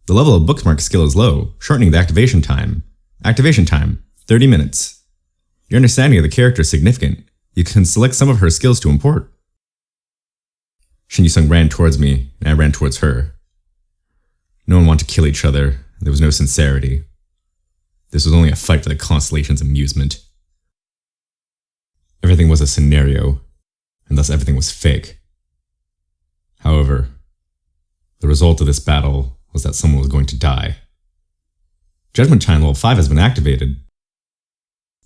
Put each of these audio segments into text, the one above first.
The level of bookmark skill is low, shortening the activation time. Activation time, 30 minutes. Your understanding of the character is significant. You can select some of her skills to import. Shin Yu-sung ran towards me, and I ran towards her. No one wanted to kill each other. There was no sincerity. This was only a fight for the Constellation's amusement. Everything was a scenario, and thus everything was fake. However, the result of this battle was that someone was going to die. Judgment Time level 5 has been activated.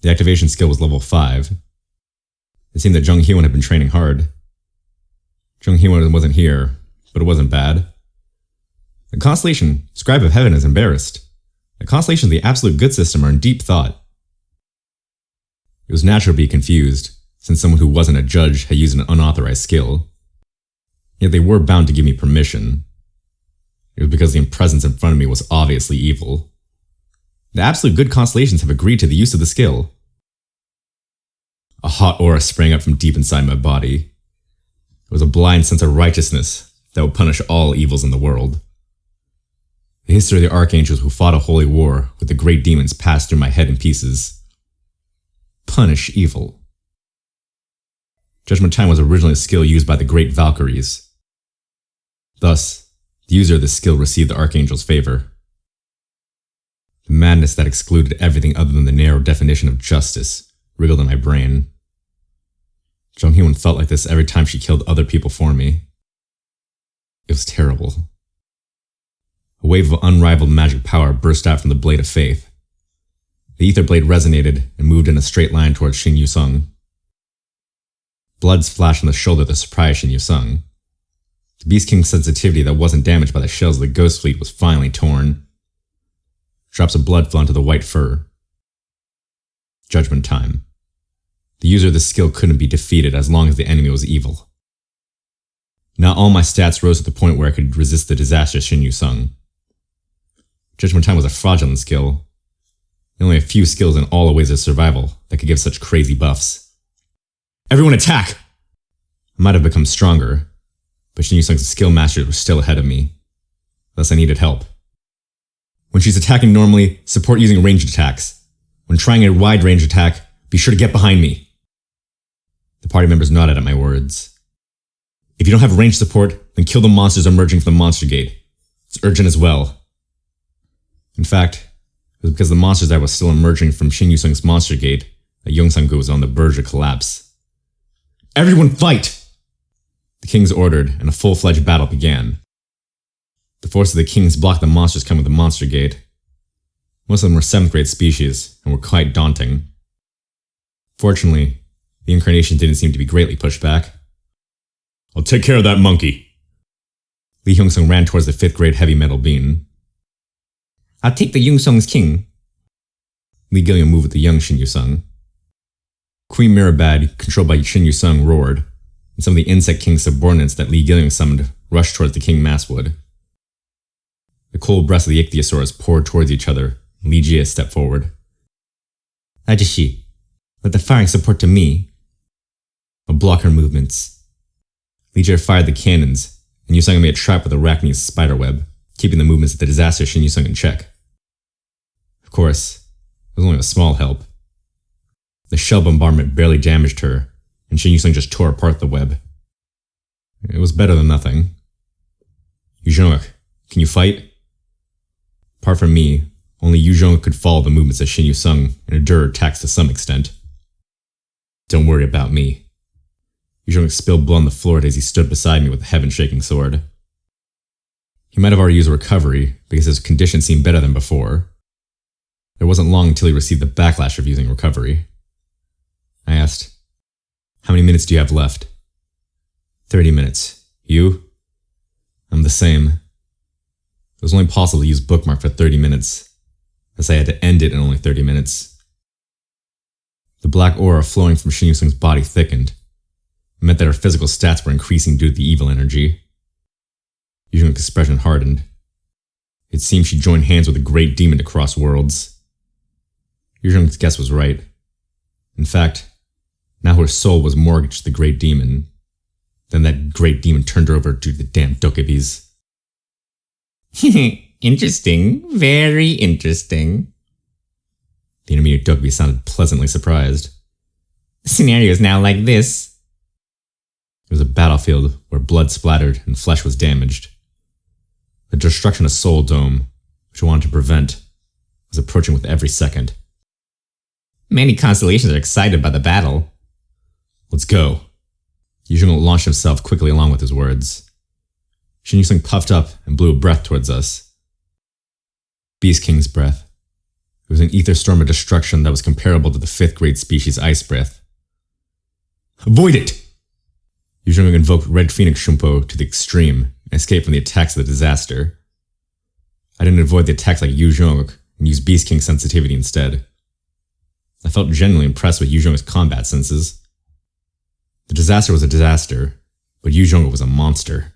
The activation skill was level 5. It seemed that Jung Hee-won had been training hard. Jung Hee-won wasn't here, but it wasn't bad. The Constellation, Scribe of Heaven, is embarrassed. The Constellations of the Absolute Good System are in deep thought. It was natural to be confused, since someone who wasn't a judge had used an unauthorized skill. Yet they were bound to give me permission. It was because the presence in front of me was obviously evil. The Absolute Good Constellations have agreed to the use of the skill. A hot aura sprang up from deep inside my body. It was a blind sense of righteousness that would punish all evils in the world. The history of the archangels who fought a holy war with the great demons passed through my head in pieces. Punish evil. Judgment Time was originally a skill used by the great Valkyries. Thus, the user of this skill received the archangel's favor. The madness that excluded everything other than the narrow definition of justice wriggled in my brain. Jung Hee-won felt like this every time she killed other people for me. It was terrible. A wave of unrivaled magic power burst out from the Blade of Faith. The ether blade resonated and moved in a straight line towards Shin Yu-sung. Blood splashed on the shoulder to surprise Shin Yu-sung. The Beast King's sensitivity that wasn't damaged by the shells of the Ghost Fleet was finally torn. Drops of blood fell onto the white fur. Judgment Time. The user of this skill couldn't be defeated as long as the enemy was evil. Now all my stats rose to the point where I could resist the disastrous Shin Yu-sung. Judgment Time was a fraudulent skill. There were only a few skills in all the ways of survival that could give such crazy buffs. Everyone attack! I might have become stronger, but Shin Yu-sung's skill masters were still ahead of me. Thus I needed help. When she's attacking normally, support using ranged attacks. When trying a wide range attack, be sure to get behind me. The party members nodded at my words. If you don't have ranged support, then kill the monsters emerging from the monster gate. It's urgent as well. In fact, it was because the monsters that were still emerging from Shin Yu-sung's monster gate that Yongsang-gu was on the verge of collapse. Everyone fight! The kings ordered, and a full-fledged battle began. The force of the kings blocked the monsters coming with the monster gate. Most of them were 7th grade species, and were quite daunting. Fortunately, the incarnation didn't seem to be greatly pushed back. I'll take care of that monkey. Lee Hyung-sung ran towards the 5th grade heavy metal being. I'll take the Yongsung's king. Lee Gilliam moved with the young Shin Yu-sung. Queen Mirabad, controlled by Shin Yu-sung, roared, and some of the Insect King's subordinates that Lee Gilliam summoned rushed towards the King Masswood. The cold breaths of the ichthyosaurs poured towards each other, and Lee Jia stepped forward. Ajishi, let the firing support to me. I'll block her movements. Lee Jia fired the cannons, and Yu-sung made a trap with Arachne's spiderweb, keeping the movements of the disastrous Shin Yu-sung in check. Of course, it was only a small help. The shell bombardment barely damaged her, and Shin Yu-sung just tore apart the web. It was better than nothing. Yu Jong-ok, can you fight? Apart from me, only Yu Jong-ok could follow the movements of Shin Yu-sung and endure attacks to some extent. Don't worry about me. Yu Jong-ok spilled blood on the floor as he stood beside me with a heaven-shaking sword. He might have already used a recovery because his condition seemed better than before. It wasn't long until he received the backlash of using recovery. I asked, how many minutes do you have left? 30 minutes. You? I'm the same. It was only possible to use Bookmark for 30 minutes, as I had to end it in only 30 minutes. The black aura flowing from Shin Yu-sung's body thickened. It meant that her physical stats were increasing due to the evil energy. Yu Jong-ok's expression hardened. It seemed she joined hands with a great demon to cross worlds. Yu Jong-ok's guess was right. In fact, now her soul was mortgaged to the great demon. Then that great demon turned her over to the damn Dokkaebis. Interesting. Very interesting. The intermediate Dokkaebi sounded pleasantly surprised. The scenario is now like this. It was a battlefield where blood splattered and flesh was damaged. The destruction of Soul Dome, which I wanted to prevent, was approaching with every second. Many constellations are excited by the battle. Let's go. Yu Zhonguk launched himself quickly along with his words. Shin Yusung puffed up and blew a breath towards us. Beast King's breath. It was an ether storm of destruction that was comparable to the 5th grade species Ice Breath. Avoid it! Yu Zhonguk invoked Red Phoenix Shumpo to the extreme and escaped from the attacks of the disaster. I didn't avoid the attacks like Yu Zhonguk and used Beast King sensitivity instead. I felt genuinely impressed with Yu Zhonguk's combat senses. The disaster was a disaster, but Yu Zhonguk was a monster.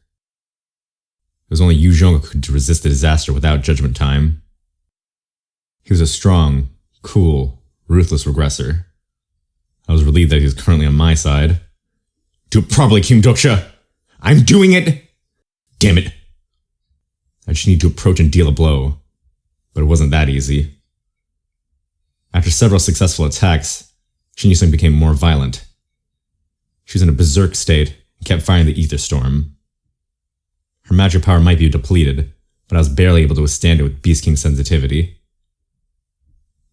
It was only Yu Zhonguk who could resist the disaster without judgment time. He was a strong, cool, ruthless regressor. I was relieved that he was currently on my side. Do it properly, King Doksha! I'm doing it! Damn it! I just need to approach and deal a blow, but it wasn't that easy. After several successful attacks, Shin Yusung became more violent. She was in a berserk state and kept firing the ether storm. Her magic power might be depleted, but I was barely able to withstand it with Beast King sensitivity.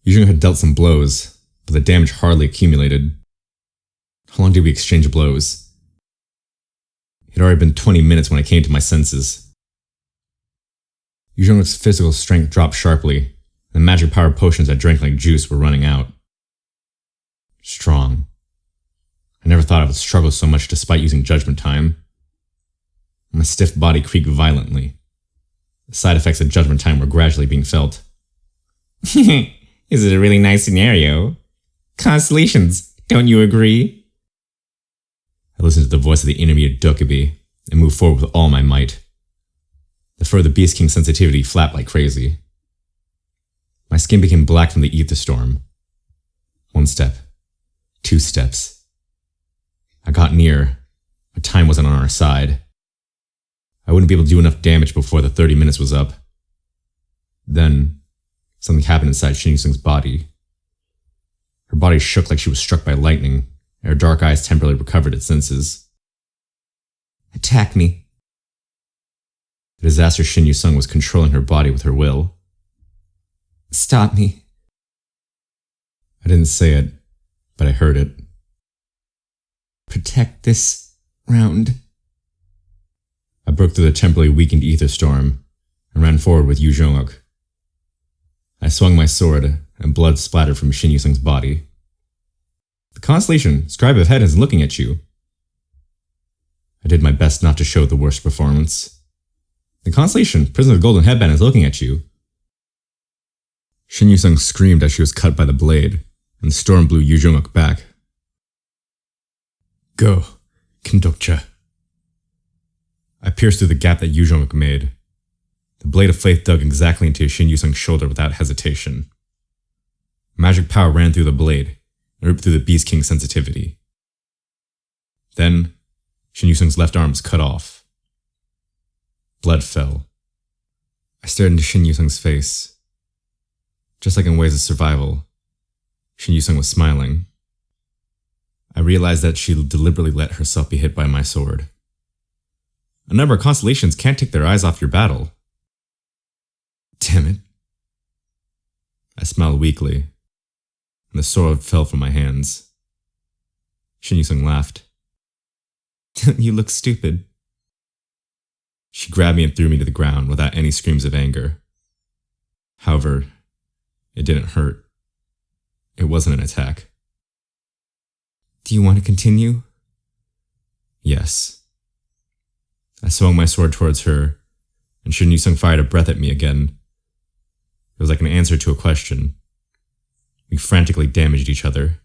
Yu Zhonguk had dealt some blows, but the damage hardly accumulated. How long did we exchange blows? It had already been 20 minutes when I came to my senses. Yu Zhonguk's physical strength dropped sharply, and the magic power potions I drank like juice were running out. Strong. I never thought I would struggle so much despite using judgment time. My stiff body creaked violently. The side effects of judgment time were gradually being felt. Is it a really nice scenario? Constellations, don't you agree? I listened to the voice of the intermediate Dokkaebi and moved forward with all my might. The further Beast King sensitivity flapped like crazy. My skin became black from the ether storm. 1 step. 2 steps. I got near, but time wasn't on our side. I wouldn't be able to do enough damage before the 30 minutes was up. Then, something happened inside Shin Yusung's body. Her body shook like she was struck by lightning, and her dark eyes temporarily recovered its senses. Attack me. The disaster Shin Yusung was controlling her body with her will. Stop me. I didn't say it, but I heard it. Protect this round. I broke through the temporarily weakened ether storm and ran forward with Yu Zhonguk. I swung my sword and blood splattered from Shin Yusung's body. The constellation, Scribe of Head, is looking at you. I did my best not to show the worst performance. The constellation, Prison of the Golden Headband, is looking at you. Shin Yusung screamed as she was cut by the blade, and the storm blew Yu Zhonguk back. Go, King Dokcha. I pierced through the gap that Yu Zhonguk made. The blade of faith dug exactly into Shin Yusung's shoulder without hesitation. Magic power ran through the blade and ripped through the Beast King's sensitivity. Then, Shin Yusung's left arm was cut off. Blood fell. I stared into Shin Yusung's face. Just like in Ways of Survival, Shin Yusung was smiling. I realized that she deliberately let herself be hit by my sword. A number of constellations can't take their eyes off your battle. Damn it. I smiled weakly, and the sword fell from my hands. Shin Yusung laughed. You look stupid. She grabbed me and threw me to the ground without any screams of anger. However, it didn't hurt. It wasn't an attack. Do you want to continue? Yes. I swung my sword towards her, and Shin Yusung fired a breath at me again. It was like an answer to a question. We frantically damaged each other.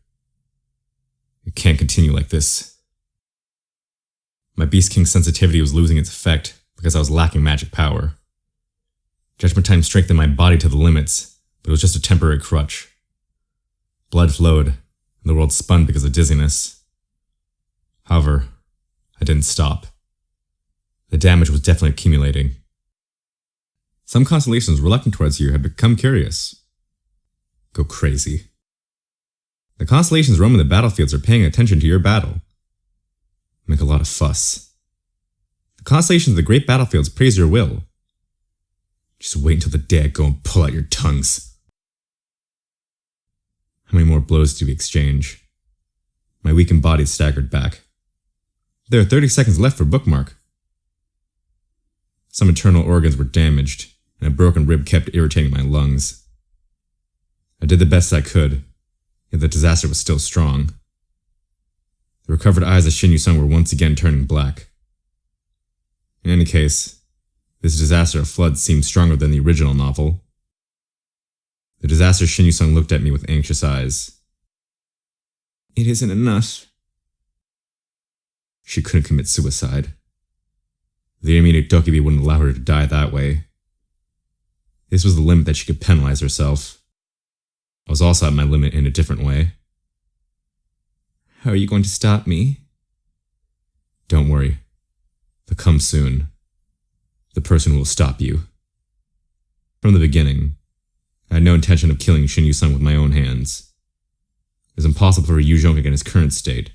It can't continue like this. My Beast King sensitivity was losing its effect because I was lacking magic power. Judgment Time strengthened my body to the limits, but it was just a temporary crutch. Blood flowed, and the world spun because of dizziness. However, I didn't stop. The damage was definitely accumulating. Some constellations reluctant towards you have become curious. Go crazy. The constellations roaming the battlefields are paying attention to your battle. Make a lot of fuss. The constellations of the great battlefields praise your will. Just wait until the day I go and pull out your tongues. How many more blows do we exchange? My weakened body staggered back. There are 30 seconds left for bookmark. Some internal organs were damaged, and a broken rib kept irritating my lungs. I did the best I could, yet the disaster was still strong. The recovered eyes of Shin Yu-sung were once again turning black. In any case, this disaster of flood seemed stronger than the original novel. The disaster Shin Yu-sung looked at me with anxious eyes. It isn't enough. She couldn't commit suicide. The Iremine Dokkaebi wouldn't allow her to die that way. This was the limit that she could penalize herself. I was also at my limit in a different way. How are you going to stop me? Don't worry. They'll come soon. The person who will stop you. From the beginning, I had no intention of killing Shin Yu-sung with my own hands. It was impossible for Yu Zhongkuk in his current state.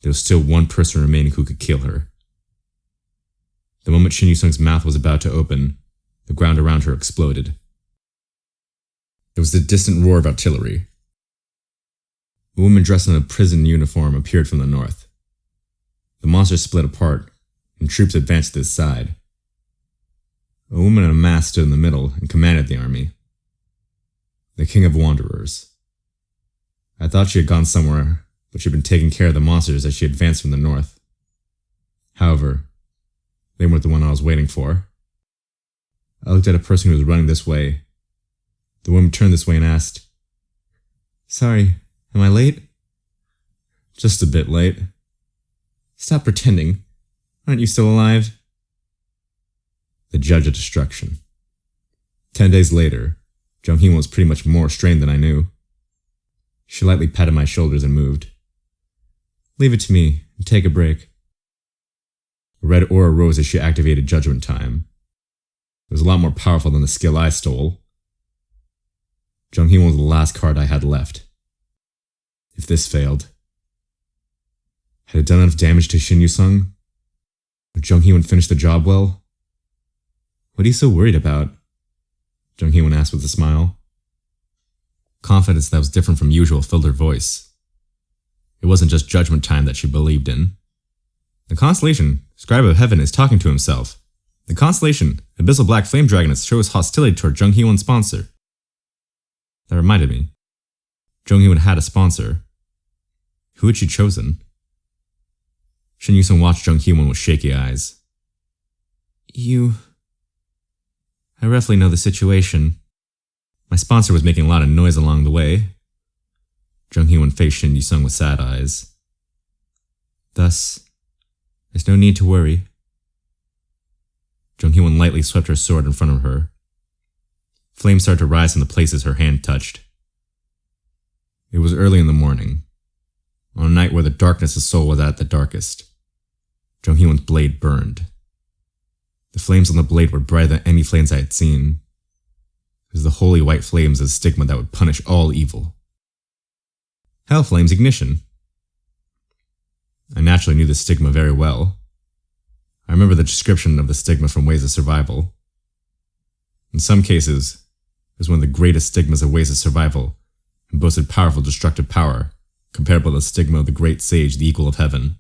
There was still one person remaining who could kill her. The moment Shin Yu-sung's mouth was about to open, the ground around her exploded. It was the distant roar of artillery. A woman dressed in a prison uniform appeared from the north. The monsters split apart, and troops advanced to the side. A woman in a mask stood in the middle and commanded the army. The King of Wanderers. I thought she had gone somewhere, but she had been taking care of the monsters as she advanced from the north. However, they weren't the one I was waiting for. I looked at a person who was running this way. The woman turned this way and asked, Sorry, am I late? Just a bit late. Stop pretending. Aren't you still alive? The Judge of Destruction. 10 days later, Jung Hee-won was pretty much more strained than I knew. She lightly patted my shoulders and moved. Leave it to me and take a break. A red aura rose as she activated Judgment Time. It was a lot more powerful than the skill I stole. Jung Hee-won was the last card I had left. If this failed, had it done enough damage to Shin Yu-sung? Would Jung Hee-won finish the job well? What are you so worried about? Jung Hee-won asked with a smile. Confidence that was different from usual filled her voice. It wasn't just Judgment Time that she believed in. The constellation, Scribe of Heaven, is talking to himself. The constellation, Abyssal Black Flame Dragoness, shows hostility toward Jung Hee-won's sponsor. That reminded me. Jung Hee-won had a sponsor. Who had she chosen? Shin Yu-sung watched Jung Hee-won with shaky eyes. I roughly know the situation. My sponsor was making a lot of noise along the way. Jung Hee-won faced Shin Yu-sung with sad eyes. Thus, there's no need to worry. Jung Hee-won lightly swept her sword in front of her. Flames started to rise from the places her hand touched. It was early in the morning, on a night where the darkness of soul was at the darkest. Jung Hee-won's blade burned. The flames on the blade were brighter than any flames I had seen. It was the holy white flames of stigma that would punish all evil. Hell Flames Ignition. I naturally knew the stigma very well. I remember the description of the stigma from Ways of Survival. In some cases, it was one of the greatest stigmas of Ways of Survival and boasted powerful destructive power, comparable to the stigma of the great sage, the Equal of Heaven.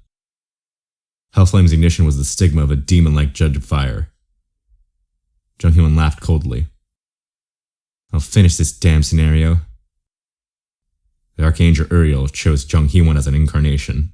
Hell Flames Ignition was the stigma of a demon-like judge of fire. Jung Hee-won laughed coldly. I'll finish this damn scenario. The Archangel Uriel chose Jung Hee-won as an incarnation.